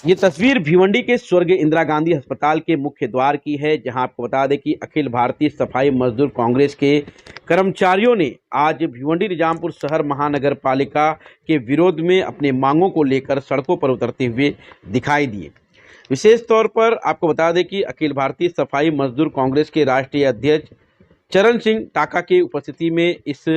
ये तस्वीर भिवंडी के स्वर्गीय इंदिरा गांधी अस्पताल के मुख्य द्वार की है, जहां आपको बता दें कि अखिल भारतीय सफाई मजदूर कांग्रेस के कर्मचारियों ने आज भिवंडी निजामपुर शहर महानगर पालिका के विरोध में अपने मांगों को लेकर सड़कों पर उतरते हुए दिखाई दिए। विशेष तौर पर आपको बता दें कि अखिल भारतीय सफाई मजदूर कांग्रेस के राष्ट्रीय अध्यक्ष चरण सिंह टाका की उपस्थिति में इस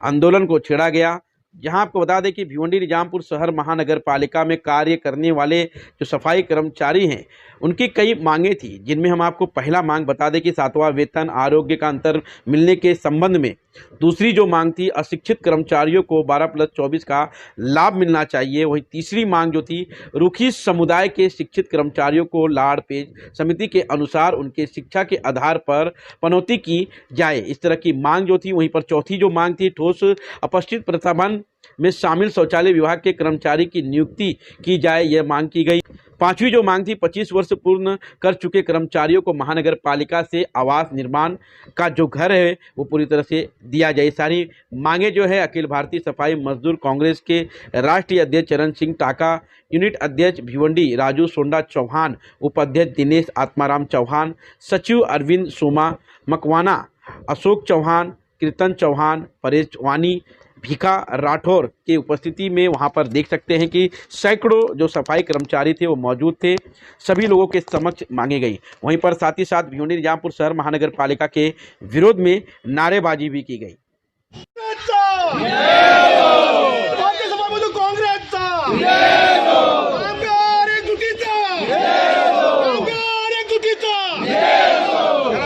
आंदोलन को छेड़ा गया। जहां आपको बता दें कि भिवंडी निजामपुर शहर महानगर पालिका में कार्य करने वाले जो सफाई कर्मचारी हैं, उनकी कई मांगें थी, जिनमें हम आपको पहला मांग बता दें कि 7वां वेतन आरोग्य का अंतर मिलने के संबंध में। दूसरी जो मांग थी, अशिक्षित कर्मचारियों को 12+24 का लाभ मिलना चाहिए। वहीं तीसरी मांग जो थी, रुखी समुदाय के शिक्षित कर्मचारियों को लाड़ पेज समिति के अनुसार उनके शिक्षा के आधार पर पनौती की जाए, इस तरह की मांग जो थी। वहीं पर चौथी जो मांग थी, ठोस अपशिष्ट प्रबंधन में शामिल शौचालय विभाग के कर्मचारी की नियुक्ति की जाए, यह मांग की गई। पांचवी जो मांग थी, 25 वर्ष पूर्ण कर चुके कर्मचारियों को महानगर पालिका से आवास निर्माण का जो घर है वो पूरी तरह से दिया जाए। सारी मांगे जो है अखिल भारतीय सफाई मजदूर कांग्रेस के राष्ट्रीय अध्यक्ष चरण सिंह टाका, यूनिट अध्यक्ष भिवंडी राजू सोंडा चौहान, उपाध्यक्ष दिनेश आत्माराम चौहान, सचिव अरविंद सोमा मकवाना, अशोक चौहान, कीर्तन चौहान, परेश वानी, भिखा राठौर के उपस्थिति में वहां पर देख सकते हैं कि सैकड़ों जो सफाई कर्मचारी थे वो मौजूद थे। सभी लोगों के समक्ष मांगे गई। वहीं पर साथ ही साथ भिवंडी निजामपुर शहर महानगर पालिका के विरोध में नारेबाजी भी की गई।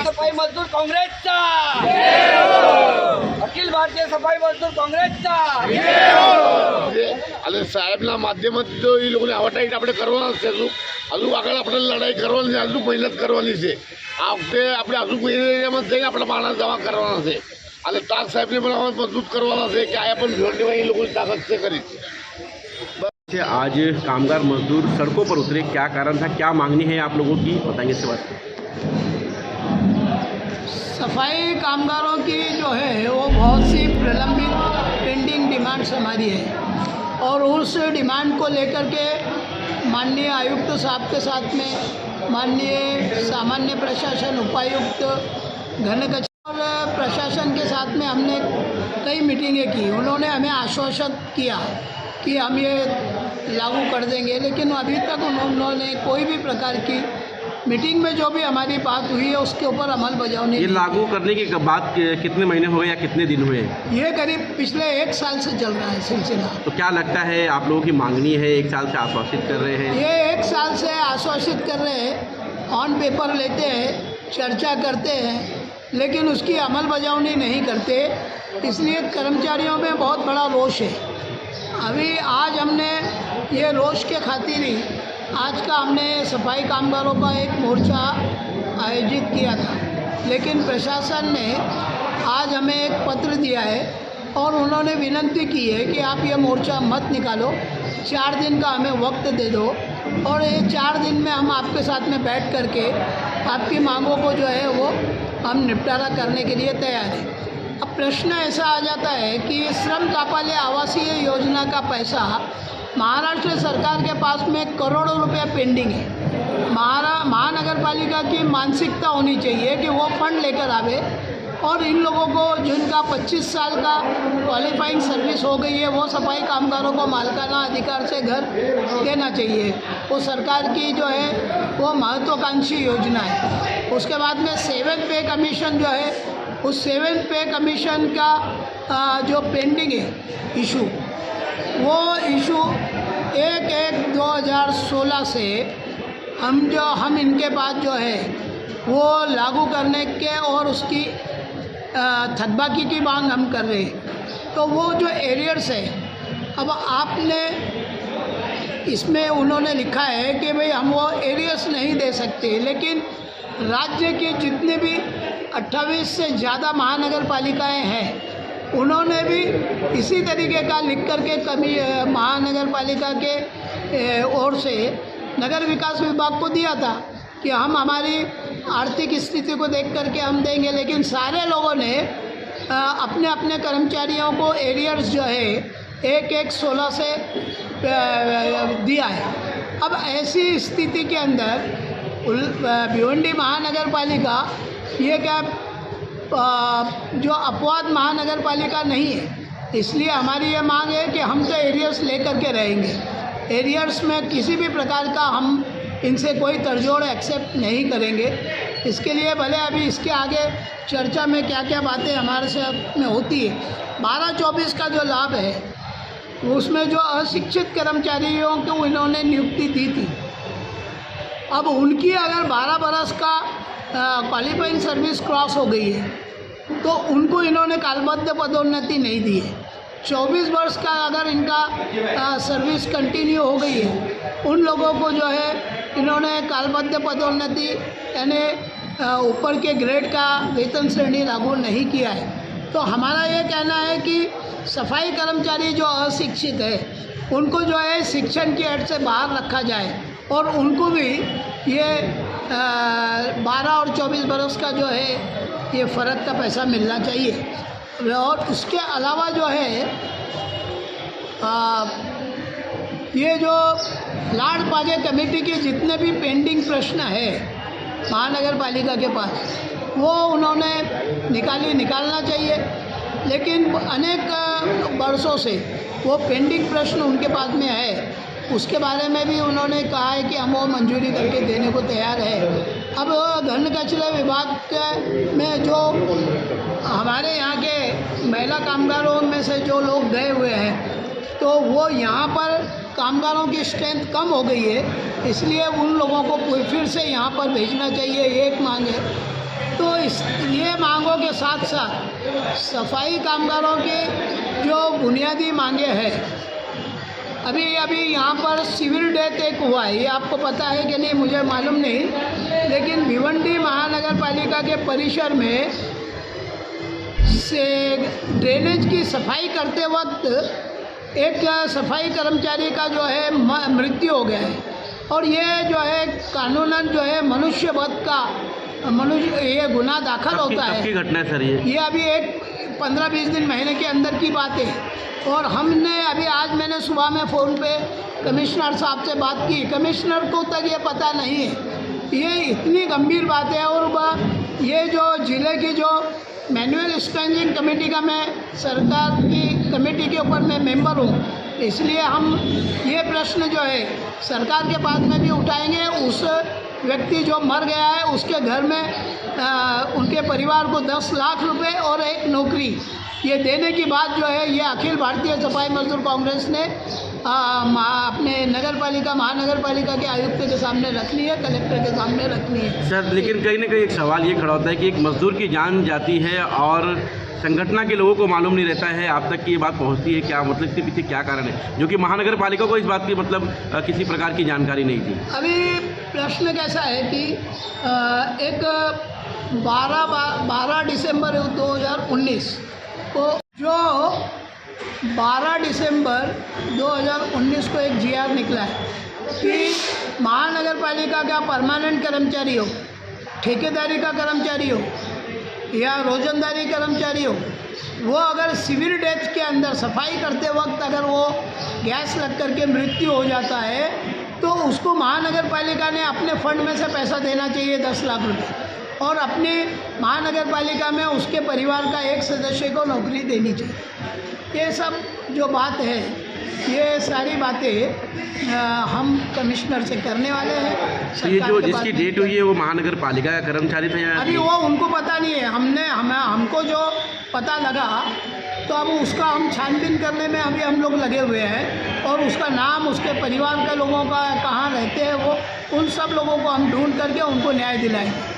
सफाई मजदूर काँग्रेसचा, अखिल भारतीय सफाई मजदूर काँग्रेसचा અને સાહેબના માધ્યમથી જો એ લોકોને આવા ટાઈટ આપણે કરવાના છે, હજુ આગળ આપણે લડાઈ કરવાની છે, હજુ મહેનત કરવાની છે। આ વખતે આપણે હજુ કોઈ એરિયામાં જઈને આપણે માણસ જમા કરવાના છે અને તાજ સાહેબને પણ અમે મજબૂત કરવાના છે કે આ પણ भिवंडीમાં એ લોકોની તાકાત છે કરી છે। आज कामगार मजदूर सड़कों पर उतरे, क्या कारण था, क्या मांगनी है आप लोगों की, बताएंगे इसके बाद। सफाई कामगारों की जो है वो बहुत सी प्रलंबित पेंडिंग डिमांड्स हमारी है और उस डिमांड को लेकर के माननीय आयुक्त साहब के साथ में माननीय सामान्य प्रशासन उपायुक्त घन कचरा और प्रशासन के साथ में हमने कई मीटिंगें की। उन्होंने हमें आश्वासन किया कि हम ये लागू कर देंगे, लेकिन अभी तक उन्होंने कोई भी प्रकार की मीटिंग में जो भी हमारी बात हुई है उसके ऊपर अमल बजावनी। ये लागू करने के बाद कितने महीने हुए या कितने दिन हुए? ये करीब पिछले 1 साल से चल रहा है सिलसिला। तो क्या लगता है आप लोगों की मांगनी है, 1 साल से आश्वासित कर रहे हैं? ये 1 साल से आश्वासित कर रहे हैं, ऑन पेपर लेते हैं, चर्चा करते हैं, लेकिन उसकी अमल बजावनी नहीं करते। इसलिए कर्मचारियों में बहुत बड़ा रोष है। अभी आज हमने ये रोष के खातिर ही आज का हमने सफाई कामगारों का एक मोर्चा आयोजित किया था, लेकिन प्रशासन ने आज हमें एक पत्र दिया है और उन्होंने विनती की है कि आप ये मोर्चा मत निकालो, 4 दिन का हमें वक्त दे दो और ये 4 दिन में हम आपके साथ में बैठ करके आपकी मांगों को जो है वो हम निपटारा करने के लिए तैयार हैं। अब प्रश्न ऐसा आ जाता है कि श्रम तापालय आवासीय योजना का पैसा महाराष्ट्र सरकार के पास में करोड़ों रुपया पेंडिंग है। महानगर पालिका की मानसिकता होनी चाहिए कि वो फंड लेकर आवे और इन लोगों को जिनका 25 साल का क्वालिफाइंग सर्विस हो गई है वो सफाई कामगारों को मालिकाना अधिकार से घर देना चाहिए। वो सरकार की जो है वो महत्वाकांक्षी योजना है। उसके बाद में 7th पे कमीशन जो है, उस 7th पे कमीशन का जो पेंडिंग है इशू, वो इशू 1/1/2016 से हम इनके पास जो है वो लागू करने के और उसकी थकबाकी की मांग हम कर रहे हैं। तो वो जो एरियर्स है, अब आपने इसमें उन्होंने लिखा है कि भाई हम वो एरियर्स नहीं दे सकते, लेकिन राज्य के जितने भी 28 से ज़्यादा महानगर पालिकाएँ हैं उन्होंने भी इसी तरीके का लिख करके महानगर पालिका के ओर से नगर विकास विभाग को दिया था कि हम हमारी आर्थिक स्थिति को देख करके हम देंगे, लेकिन सारे लोगों ने अपने अपने कर्मचारियों को एरियर्स जो है 1/1/16 से दिया है। अब ऐसी स्थिति के अंदर भिवंडी महानगर पालिका ये क्या जो अपवाद महानगर पालिका नहीं है, इसलिए हमारी ये मांग है कि हम तो एरियर्स लेकर के रहेंगे। एरियर्स में किसी भी प्रकार का हम इनसे कोई तड़जोड़ एक्सेप्ट नहीं करेंगे। इसके लिए भले अभी इसके आगे चर्चा में क्या क्या बातें हमारे साथ में होती है। 12-24 का जो लाभ है उसमें जो अशिक्षित कर्मचारियों को इन्होंने नियुक्ति दी थी, अब उनकी अगर 12 बरस का क्वालिफाइंग सर्विस क्रॉस हो गई है तो उनको इन्होंने कालबद्ध पदोन्नति नहीं दी है। 24 वर्ष का अगर इनका सर्विस कंटिन्यू हो गई है, उन लोगों को जो है इन्होंने कालबद्ध पदोन्नति यानी ऊपर के ग्रेड का वेतन श्रेणी लागू नहीं किया है। तो हमारा ये कहना है कि सफाई कर्मचारी जो अशिक्षित है उनको जो है शिक्षण की हद से बाहर रखा जाए और उनको भी ये 12 और 24 बरस का जो है ये फ़र्क का पैसा मिलना चाहिए। और उसके अलावा जो है ये जो लाड़ पाजे कमेटी के जितने भी पेंडिंग प्रश्न है महानगर पालिका के पास, वो उन्होंने निकालना चाहिए। लेकिन अनेक वर्षों से वो पेंडिंग प्रश्न उनके पास में है, उसके बारे में भी उन्होंने कहा है कि हम वो मंजूरी करके देने को तैयार है। अब घन कचरे विभाग में जो हमारे यहाँ के महिला कामगारों में से जो लोग गए हुए हैं, तो वो यहाँ पर कामगारों की स्ट्रेंथ कम हो गई है, इसलिए उन लोगों को फिर से यहाँ पर भेजना चाहिए, ये एक मांग है। तो ये मांगों के साथ साथ सफाई कामगारों के जो बुनियादी मांगे हैं, अभी यहाँ पर सिविल डेथ एक हुआ है, ये आपको पता है कि नहीं मुझे मालूम नहीं, लेकिन भिवंडी महानगर पालिका के परिसर में से ड्रेनेज की सफाई करते वक्त एक सफाई कर्मचारी का जो है मृत्यु हो गया है। और ये जो है कानूनन जो है मनुष्य वध का ये गुनाह दाखिल होता है। घटना है सर ये अभी एक 15-20 दिन महीने के अंदर की बात है। और हमने अभी आज मैंने सुबह में फ़ोन पे कमिश्नर साहब से बात की, कमिश्नर को तक ये पता नहीं है। ये इतनी गंभीर बात है। और ये जो ज़िले की जो मैनुअल स्ट्रेंजिंग कमेटी का मैं सरकार की कमेटी के ऊपर मैं मेंबर हूँ, इसलिए हम ये प्रश्न जो है सरकार के पास में भी उठाएंगे। उस व्यक्ति जो मर गया है उसके घर में उनके परिवार को 10 लाख रुपए और एक नौकरी ये देने की बात जो है ये अखिल भारतीय सफाई मजदूर कांग्रेस ने अपने नगर पालिका महानगर पालिका के आयुक्त के सामने रखनी है, कलेक्टर के सामने रखनी है। सर लेकिन कहीं ना कहीं एक सवाल ये खड़ा होता है कि एक मजदूर की जान जाती है और संगठन के लोगों को मालूम नहीं रहता है, आप तक की ये बात पहुंचती है क्या, मतलब इसके पीछे क्या कारण है, जो कि महानगर पालिका को इस बात की मतलब किसी प्रकार की जानकारी नहीं थी। अभी प्रश्न कैसा है कि एक 12 दिसंबर 2019 को जो 12 दिसंबर 2019 को एक GR निकला है कि महानगर पालिका का परमानेंट कर्मचारी हो, ठेकेदारी का कर्मचारी हो या रोजंदारी कर्मचारी हो, वो अगर सिविल डेथ के अंदर सफाई करते वक्त अगर वो गैस लग करके मृत्यु हो जाता है तो उसको महानगर पालिका ने अपने फंड में से पैसा देना चाहिए 10 लाख रुपए, और अपने महानगर पालिका में उसके परिवार का एक सदस्य को नौकरी देनी चाहिए। ये सब जो बात है ये सारी बातें हम कमिश्नर से करने वाले हैं। तो ये जो जिसकी डेट हुई है वो महानगर पालिका का कर्मचारी था या अभी वो उनको पता नहीं है। हमको जो पता लगा तो अब उसका हम छानबीन करने में अभी हम लोग लगे हुए हैं, और उसका नाम उसके परिवार के लोगों का कहाँ रहते हैं वो उन सब लोगों को हम ढूंढ करके उनको न्याय दिलाएंगे।